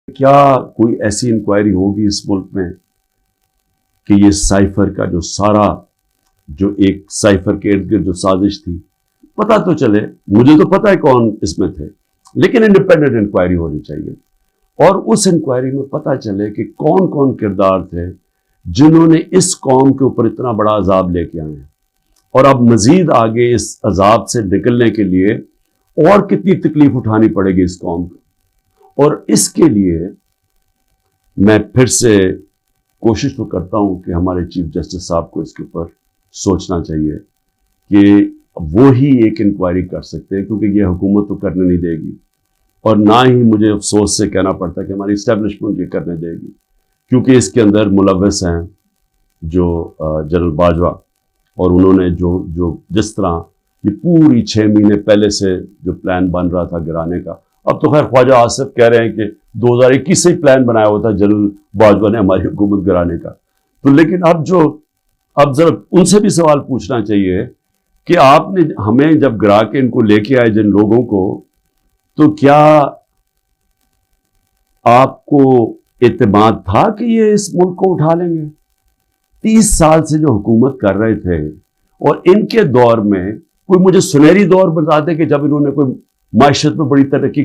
کیا کوئی ایسی انکوائری ہوگی اس ملک میں کہ یہ سائفر کا جو ایک سائفر کے ارد گرد جو سازش تھی، پتہ تو چلے، مجھے تو پتہ ہے کون اس میں تھے، لیکن انڈیپینڈنٹ انکوائری ہونی چاہیے اور اس انکوائری میں پتہ چلے کہ کون کون کردار تھے جنہوں نے اس قوم کے اوپر اتنا بڑا عذاب لے کے آئے ہیں، اور اب مزید آگے اس عذاب سے نکلنے کے لیے اور کتنی تکلیف اٹھانی پڑے گی اس قوم کو۔ اور اس کے لیے میں پھر سے کوشش تو کرتا ہوں کہ ہمارے چیف جسٹس صاحب کو اس کے اوپر سوچنا چاہیے کہ وہ ہی ایک انکوائری کر سکتے ہیں، کیونکہ یہ حکومت تو کرنے نہیں دے گی، اور نہ ہی مجھے افسوس سے کہنا پڑتا کہ ہماری اسٹیبلشمنٹ یہ کرنے دے گی، کیونکہ اس کے اندر ملوث ہیں جو جنرل باجوہ، اور انہوں نے جس طرح یہ پوری 6 مہینے پہلے سے جو پلان بن رہا تھا گرانے کا، اب تو خیر خواجہ آصف کہہ رہے ہیں کہ 2021 سے ہی پلان بنایا ہوا تھا جنرل باجوہ نے ہماری حکومت گرانے کا، تو لیکن اب ذرا ان سے بھی سوال پوچھنا چاہیے کہ آپ نے ہمیں جب گرا کے ان کو لے کے آئے جن لوگوں کو، تو کیا آپ کو اعتماد تھا کہ یہ اس ملک کو اٹھا لیں گے؟ 30 سال سے جو حکومت کر رہے تھے، اور ان کے دور میں کوئی مجھے سنہری دور بتا دے کہ جب انہوں نے کوئی معیشت میں بڑی ترقی